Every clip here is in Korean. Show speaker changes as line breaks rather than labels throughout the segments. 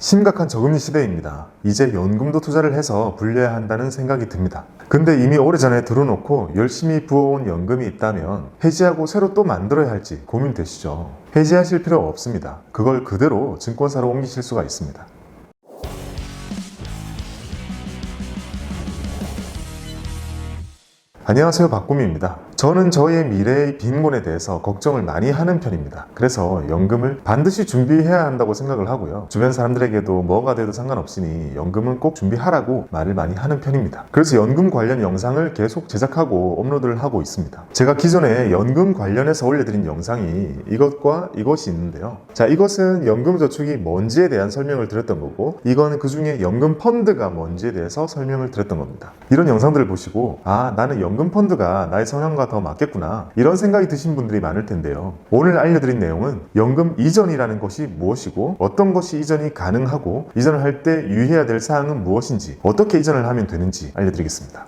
심각한 저금리 시대입니다. 이제 연금도 투자를 해서 불려야 한다는 생각이 듭니다. 근데 이미 오래전에 들어놓고 열심히 부어온 연금이 있다면 해지하고 새로 또 만들어야 할지 고민되시죠? 해지하실 필요 없습니다. 그걸 그대로 증권사로 옮기실 수가 있습니다. 안녕하세요, 박구미입니다. 저는 저의 미래의 빈곤에 대해서 걱정을 많이 하는 편입니다. 그래서 연금을 반드시 준비해야 한다고 생각을 하고요. 주변 사람들에게도 뭐가 돼도 상관없으니 연금은 꼭 준비하라고 말을 많이 하는 편입니다. 그래서 연금 관련 영상을 계속 제작하고 업로드를 하고 있습니다. 제가 기존에 연금 관련해서 올려드린 영상이 이것과 이것이 있는데요. 자, 이것은 연금저축이 뭔지에 대한 설명을 드렸던 거고, 이건 그 중에 연금 펀드가 뭔지에 대해서 설명을 드렸던 겁니다. 이런 영상들을 보시고 나는 연금 펀드가 나의 성향과 더 맞겠구나, 이런 생각이 드신 분들이 많을 텐데요. 오늘 알려드린 내용은 연금 이전이라는 것이 무엇이고, 어떤 것이 이전이 가능하고, 이전을 할 때 유의해야 될 사항은 무엇인지, 어떻게 이전을 하면 되는지 알려드리겠습니다.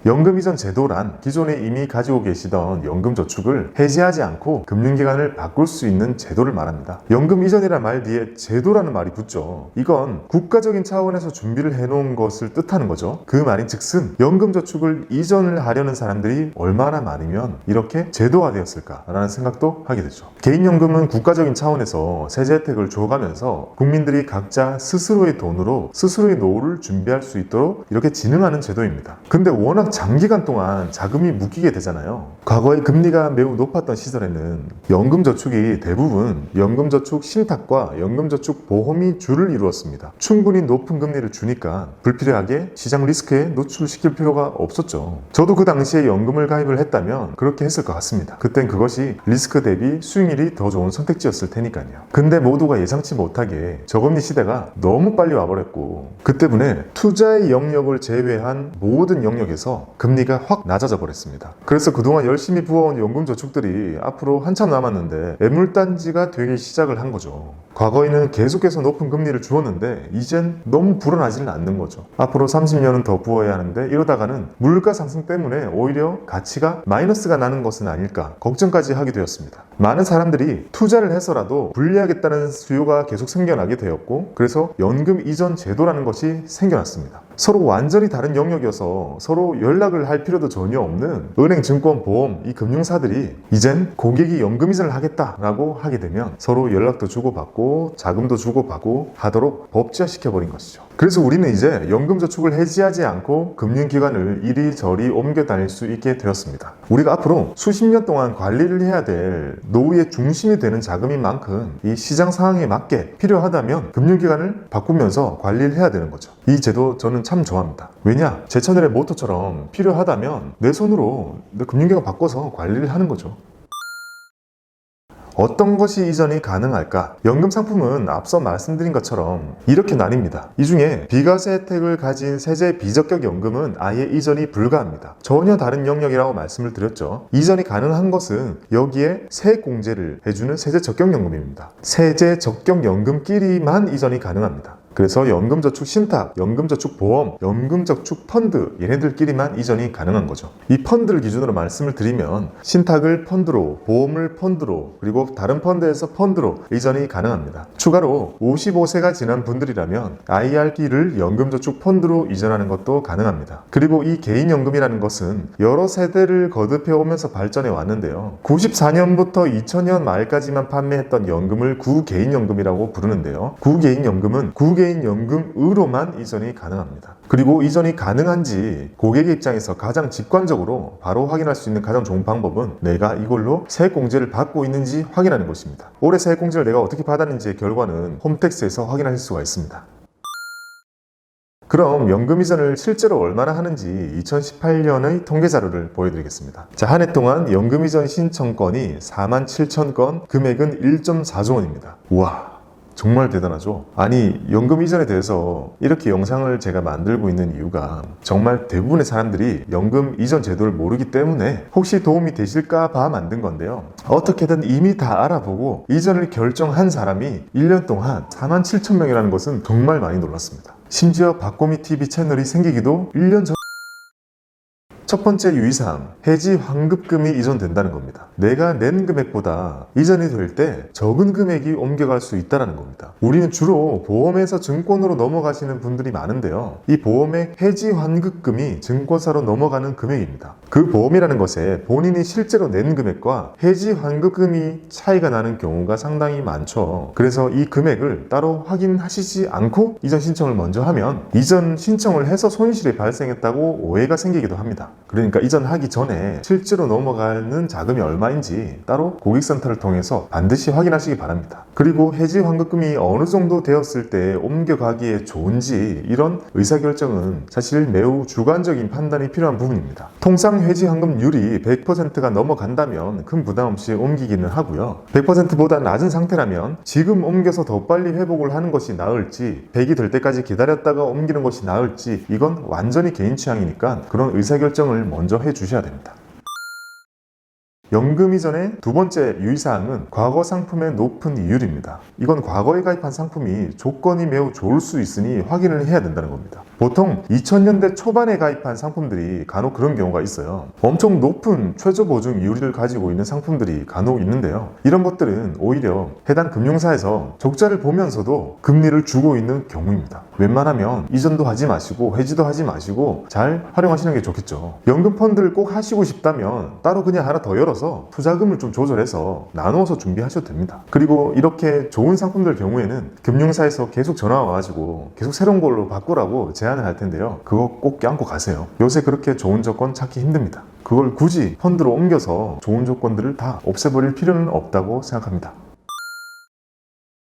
연금 이전 제도란 기존에 이미 가지고 계시던 연금저축을 해지하지 않고 금융기관을 바꿀 수 있는 제도를 말합니다. 연금 이전이란 말 뒤에 제도라는 말이 붙죠. 이건 국가적인 차원에서 준비를 해놓은 것을 뜻하는 거죠. 그 말인 즉슨 연금저축을 이전을 하려는 사람들이 얼마나 많으면 이렇게 제도화되었을까라는 생각도 하게 되죠. 개인연금은 국가적인 차원에서 세제 혜택을 줘가면서 국민들이 각자 스스로의 돈으로 스스로의 노후를 준비할 수 있도록 이렇게 진흥하는 제도입니다. 근데 워낙 장기간 동안 자금이 묶이게 되잖아요. 과거에 금리가 매우 높았던 시절에는 연금저축이 대부분 연금저축 신탁과 연금저축 보험이 주를 이루었습니다. 충분히 높은 금리를 주니까 불필요하게 시장 리스크에 노출시킬 필요가 없었죠. 저도 그 당시에 연금을 가입을 했다면 그렇게 했을 것 같습니다. 그땐 그것이 리스크 대비 수익률이 더 좋은 선택지였을 테니까요. 근데 모두가 예상치 못하게 저금리 시대가 너무 빨리 와버렸고, 그 때문에 투자의 영역을 제외한 모든 영역에서 금리가 확 낮아져 버렸습니다. 그래서 그동안 열심히 부어온 연금저축들이 앞으로 한참 남았는데 애물단지가 되기 시작을 한 거죠. 과거에는 계속해서 높은 금리를 주었는데 이젠 너무 불어나지는 않는 거죠. 앞으로 30년은 더 부어야 하는데 이러다가는 물가 상승 때문에 오히려 가치가 마이너스가 나는 것은 아닐까 걱정까지 하게 되었습니다. 많은 사람들이 투자를 해서라도 불리하겠다는 수요가 계속 생겨나게 되었고, 그래서 연금 이전 제도라는 것이 생겨났습니다. 서로 완전히 다른 영역이어서 서로 연락을 할 필요도 전혀 없는 은행, 증권, 보험, 이 금융사들이 이젠 고객이 연금 이전을 하겠다라고 하게 되면 서로 연락도 주고받고 자금도 주고받고 하도록 법제화시켜버린 것이죠. 그래서 우리는 이제 연금저축을 해지하지 않고 금융기관을 이리저리 옮겨 다닐 수 있게 되었습니다. 우리가 앞으로 수십 년 동안 관리를 해야 될 노후의 중심이 되는 자금인 만큼 이 시장 상황에 맞게 필요하다면 금융기관을 바꾸면서 관리를 해야 되는 거죠. 이 제도 저는 참 좋아합니다. 왜냐? 제 채널의 모토처럼 필요하다면 내 손으로 내 금융기관 바꿔서 관리를 하는 거죠. 어떤 것이 이전이 가능할까? 연금 상품은 앞서 말씀드린 것처럼 이렇게 나뉩니다. 이 중에 비과세 혜택을 가진 세제 비적격 연금은 아예 이전이 불가합니다. 전혀 다른 영역이라고 말씀을 드렸죠. 이전이 가능한 것은 여기에 세액공제를 해주는 세제 적격 연금입니다. 세제 적격 연금끼리만 이전이 가능합니다. 그래서 연금저축 신탁, 연금저축 보험, 연금저축 펀드, 얘네들끼리만 이전이 가능한 거죠. 이 펀드를 기준으로 말씀을 드리면 신탁을 펀드로, 보험을 펀드로, 그리고 다른 펀드에서 펀드로 이전이 가능합니다. 추가로 55세가 지난 분들이라면 IRP를 연금저축 펀드로 이전하는 것도 가능합니다. 그리고 이 개인연금이라는 것은 여러 세대를 거듭해 오면서 발전해 왔는데요. 94년부터 2000년 말까지만 판매했던 연금을 구개인연금이라고 부르는데요. 구개인연금은 구개인연금으로만 이전이 가능합니다. 그리고 이전이 가능한지 고객의 입장에서 가장 직관적으로 바로 확인할 수 있는 가장 좋은 방법은 내가 이걸로 세액공제를 받고 있는지 확인하는 것입니다. 올해 세액공제를 내가 어떻게 받았는지의 결과는 홈택스에서 확인하실 수가 있습니다. 그럼 연금 이전을 실제로 얼마나 하는지 2018년의 통계 자료를 보여드리겠습니다. 자, 한 해 동안 연금 이전 신청건이 47,000건, 금액은 1.4조 원입니다. 우와, 정말 대단하죠? 아니, 연금 이전에 대해서 이렇게 영상을 제가 만들고 있는 이유가 정말 대부분의 사람들이 연금 이전 제도를 모르기 때문에 혹시 도움이 되실까 봐 만든 건데요. 어떻게든 이미 다 알아보고 이전을 결정한 사람이 1년 동안 47,000명이라는 것은 정말 많이 놀랐습니다. 심지어 박고미TV 채널이 생기기도 1년 전 첫 번째 유의사항, 해지 환급금이 이전된다는 겁니다. 내가 낸 금액보다 이전이 될 때 적은 금액이 옮겨갈 수 있다는 겁니다. 우리는 주로 보험에서 증권으로 넘어가시는 분들이 많은데요. 이 보험의 해지 환급금이 증권사로 넘어가는 금액입니다. 그 보험이라는 것에 본인이 실제로 낸 금액과 해지 환급금이 차이가 나는 경우가 상당히 많죠. 그래서 이 금액을 따로 확인하시지 않고 이전 신청을 먼저 하면 이전 신청을 해서 손실이 발생했다고 오해가 생기기도 합니다. 그러니까 이전하기 전에 실제로 넘어가는 자금이 얼마인지 따로 고객센터를 통해서 반드시 확인하시기 바랍니다. 그리고 해지 환급금이 어느 정도 되었을 때 옮겨가기에 좋은지 이런 의사결정은 사실 매우 주관적인 판단이 필요한 부분입니다. 통상 해지 환급률이 100%가 넘어간다면 큰 부담 없이 옮기기는 하고요. 100%보다 낮은 상태라면 지금 옮겨서 더 빨리 회복을 하는 것이 나을지 100이 될 때까지 기다렸다가 옮기는 것이 나을지 이건 완전히 개인 취향이니까 그런 의사결정을 먼저 해주셔야 됩니다. 연금 이전의 두 번째 유의사항은 과거 상품의 높은 이율입니다. 이건 과거에 가입한 상품이 조건이 매우 좋을 수 있으니 확인을 해야 된다는 겁니다. 보통 2000년대 초반에 가입한 상품들이 간혹 그런 경우가 있어요. 엄청 높은 최저 보증 이율을 가지고 있는 상품들이 간혹 있는데요. 이런 것들은 오히려 해당 금융사에서 적자를 보면서도 금리를 주고 있는 경우입니다. 웬만하면 이전도 하지 마시고 해지도 하지 마시고 잘 활용하시는 게 좋겠죠. 연금 펀드를 꼭 하시고 싶다면 따로 그냥 하나 더 열어서 투자금을 좀 조절해서 나누어서 준비하셔도 됩니다. 그리고 이렇게 좋은 상품들 경우에는 금융사에서 계속 전화 와가지고 계속 새로운 걸로 바꾸라고 제안을 할 텐데요. 그거 꼭 껴안고 가세요. 요새 그렇게 좋은 조건 찾기 힘듭니다. 그걸 굳이 펀드로 옮겨서 좋은 조건들을 다 없애버릴 필요는 없다고 생각합니다.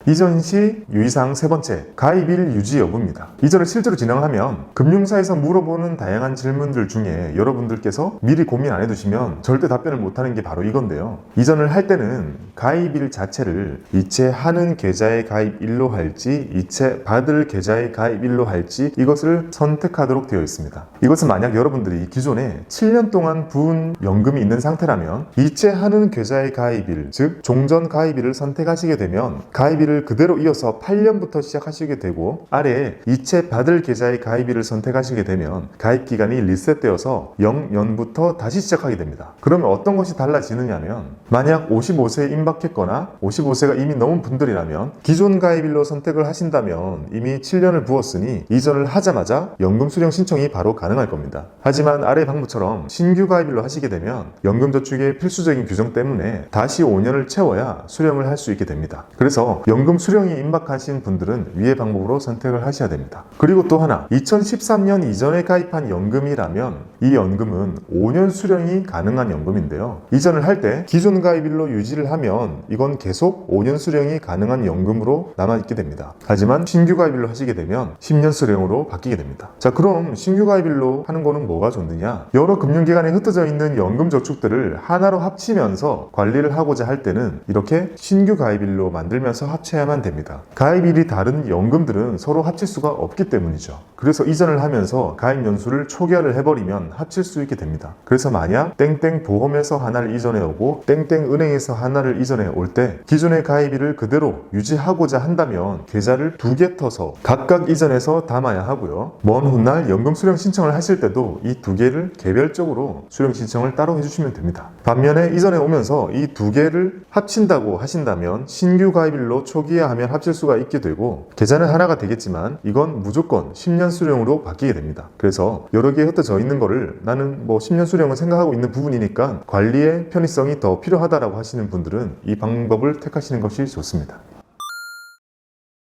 이전 시 유의사항 세 번째, 가입일 유지 여부입니다. 이전을 실제로 진행을 하면 금융사에서 물어보는 다양한 질문들 중에 여러분들께서 미리 고민 안 해두시면 절대 답변을 못하는 게 바로 이건데요. 이전을 할 때는 가입일 자체를 이체하는 계좌의 가입일로 할지 이체받을 계좌의 가입일로 할지 이것을 선택하도록 되어 있습니다. 이것은 만약 여러분들이 기존에 7년 동안 부은 연금이 있는 상태라면 이체하는 계좌의 가입일, 즉 종전 가입일을 선택하시게 되면 가입일 그대로 이어서 8년부터 시작하시게 되고 아래에 이체받을 계좌의 가입일을 선택하시게 되면 가입기간이 리셋되어서 0년부터 다시 시작하게 됩니다. 그러면 어떤 것이 달라지느냐면 만약 55세에 임박했거나 55세가 이미 넘은 분들이라면 기존 가입일로 선택을 하신다면 이미 7년을 부었으니 이전을 하자마자 연금 수령 신청이 바로 가능할 겁니다. 하지만 아래 방법처럼 신규 가입일로 하시게 되면 연금저축의 필수적인 규정 때문에 다시 5년을 채워야 수령을 할 수 있게 됩니다. 그래서 연금 수령이 임박하신 분들은 위의 방법으로 선택을 하셔야 됩니다. 그리고 또 하나, 2013년 이전에 가입한 연금이라면 이 연금은 5년 수령이 가능한 연금인데요. 이전을 할 때 기존 가입일로 유지를 하면 이건 계속 5년 수령이 가능한 연금으로 남아있게 됩니다. 하지만 신규 가입일로 하시게 되면 10년 수령으로 바뀌게 됩니다. 자, 그럼 신규 가입일로 하는 거는 뭐가 좋느냐? 여러 금융기관에 흩어져 있는 연금 저축들을 하나로 합치면서 관리를 하고자 할 때는 이렇게 신규 가입일로 만들면서 합쳐야만 됩니다. 가입일이 다른 연금들은 서로 합칠 수가 없기 때문이죠. 그래서 이전을 하면서 가입 연수를 초기화를 해버리면 합칠 수 있게 됩니다. 그래서 만약 땡땡 보험에서 하나를 이전해 오고 땡땡 은행에서 하나를 이전해 올 때 기존의 가입일을 그대로 유지하고자 한다면 계좌를 2개 터서 각각 이전해서 담아야 하고요. 먼 훗날 연금 수령 신청을 하실 때도 이 2개를 개별적으로 수령 신청을 따로 해주시면 됩니다. 반면에 이전해 오면서 이 2개를 합친다고 하신다면 신규 가입일로 초기화하면 합칠 수가 있게 되고 계좌는 하나가 되겠지만 이건 무조건 10년 수령으로 바뀌게 됩니다. 그래서 여러 개 흩어져 있는 거를 나는 10년 수령을 생각하고 있는 부분이니까 관리의 편의성이 더 필요하다라고 하시는 분들은 이 방법을 택하시는 것이 좋습니다.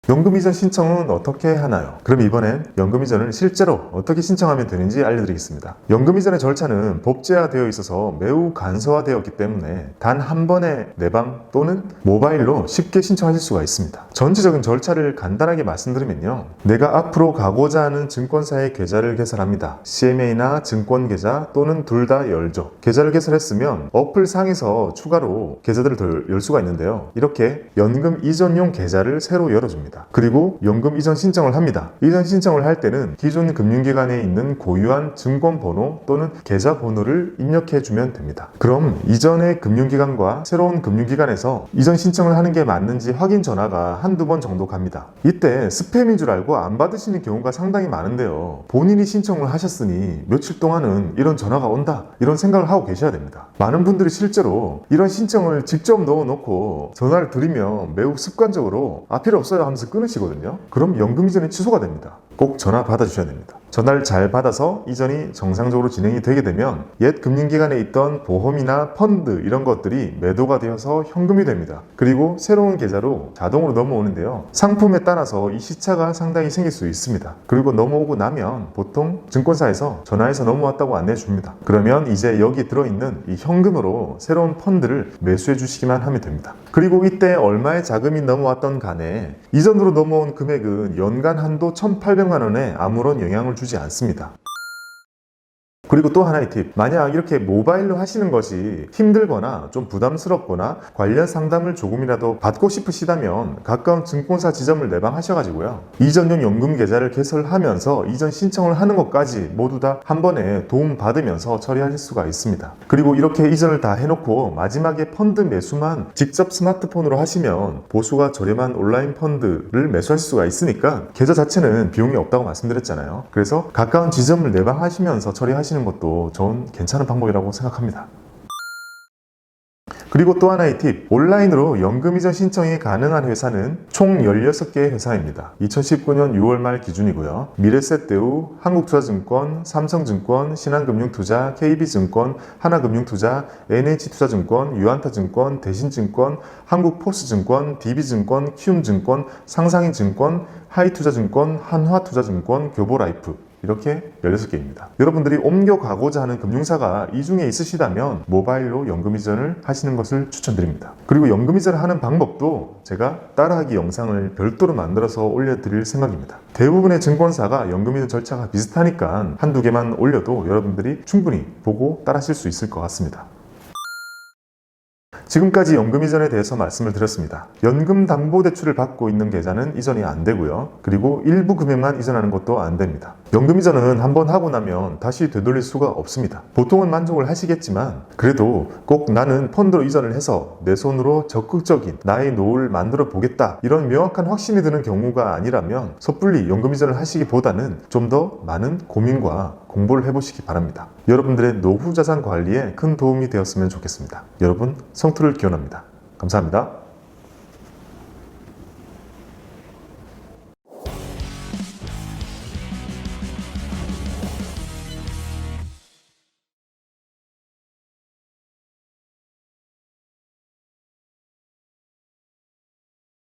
연금 이전 신청은 어떻게 하나요? 그럼 이번엔 연금 이전을 실제로 어떻게 신청하면 되는지 알려드리겠습니다. 연금 이전의 절차는 법제화되어 있어서 매우 간소화되었기 때문에 단 한 번의 내방 또는 모바일로 쉽게 신청하실 수가 있습니다. 전체적인 절차를 간단하게 말씀드리면요. 내가 앞으로 가고자 하는 증권사의 계좌를 개설합니다. CMA나 증권계좌 또는 둘 다 열죠. 계좌를 개설했으면 어플 상에서 추가로 계좌들을 더 열 수가 있는데요. 이렇게 연금 이전용 계좌를 새로 열어줍니다. 됩니다. 그리고 연금 이전 신청을 합니다. 이전 신청을 할 때는 기존 금융기관에 있는 고유한 증권번호 또는 계좌번호를 입력해주면 됩니다. 그럼 이전의 금융기관과 새로운 금융기관에서 이전 신청을 하는 게 맞는지 확인 전화가 한두 번 정도 갑니다. 이때 스팸인 줄 알고 안 받으시는 경우가 상당히 많은데요. 본인이 신청을 하셨으니 며칠 동안은 이런 전화가 온다 이런 생각을 하고 계셔야 됩니다. 많은 분들이 실제로 이런 신청을 직접 넣어놓고 전화를 드리면 매우 습관적으로 필요 없어요 하면서 끊으시거든요. 그럼 연금 이전이 취소가 됩니다. 꼭 전화 받아주셔야 됩니다. 전화를 잘 받아서 이전이 정상적으로 진행이 되게 되면 옛 금융기관에 있던 보험이나 펀드 이런 것들이 매도가 되어서 현금이 됩니다. 그리고 새로운 계좌로 자동으로 넘어오는데요. 상품에 따라서 이 시차가 상당히 생길 수 있습니다. 그리고 넘어오고 나면 보통 증권사에서 전화해서 넘어왔다고 안내해 줍니다. 그러면 이제 여기 들어있는 이 현금으로 새로운 펀드를 매수해 주시기만 하면 됩니다. 그리고 이때 얼마의 자금이 넘어왔던 간에 이전으로 넘어온 금액은 연간 한도 1,800만 원에 아무런 영향을 주지 않습니다. 그리고 또 하나의 팁, 만약 이렇게 모바일로 하시는 것이 힘들거나 좀 부담스럽거나 관련 상담을 조금이라도 받고 싶으시다면 가까운 증권사 지점을 내방하셔가지고요, 이전용 연금 계좌를 개설하면서 이전 신청을 하는 것까지 모두 다 한 번에 도움 받으면서 처리하실 수가 있습니다. 그리고 이렇게 이전을 다 해놓고 마지막에 펀드 매수만 직접 스마트폰으로 하시면 보수가 저렴한 온라인 펀드를 매수할 수가 있으니까 계좌 자체는 비용이 없다고 말씀드렸잖아요. 그래서 가까운 지점을 내방하시면서 처리하시는 것도 좋은 괜찮은 방법이라고 생각합니다. 그리고 또 하나의 팁, 온라인으로 연금 이전 신청이 가능한 회사는 총 16개의 회사입니다. 2019년 6월 말 기준이고요. 미래셋대우, 한국투자증권, 삼성증권, 신한금융투자, KB증권, 하나금융투자, NH투자증권, 유한타증권, 대신증권, 한국포스증권, DB증권, 키움증권, 상상인증권, 하이투자증권, 한화투자증권, 교보라이프, 이렇게 16개입니다. 여러분들이 옮겨가고자 하는 금융사가 이 중에 있으시다면 모바일로 연금 이전을 하시는 것을 추천드립니다. 그리고 연금 이전을 하는 방법도 제가 따라하기 영상을 별도로 만들어서 올려드릴 생각입니다. 대부분의 증권사가 연금 이전 절차가 비슷하니까 한두 개만 올려도 여러분들이 충분히 보고 따라하실 수 있을 것 같습니다. 지금까지 연금 이전에 대해서 말씀을 드렸습니다. 연금담보대출을 받고 있는 계좌는 이전이 안 되고요. 그리고 일부 금액만 이전하는 것도 안 됩니다. 연금 이전은 한번 하고 나면 다시 되돌릴 수가 없습니다. 보통은 만족을 하시겠지만 그래도 꼭 나는 펀드로 이전을 해서 내 손으로 적극적인 나의 노후를 만들어 보겠다, 이런 명확한 확신이 드는 경우가 아니라면 섣불리 연금 이전을 하시기보다는 좀 더 많은 고민과 공부를 해보시기 바랍니다. 여러분들의 노후 자산 관리에 큰 도움이 되었으면 좋겠습니다. 여러분, 성투를 기원합니다. 감사합니다.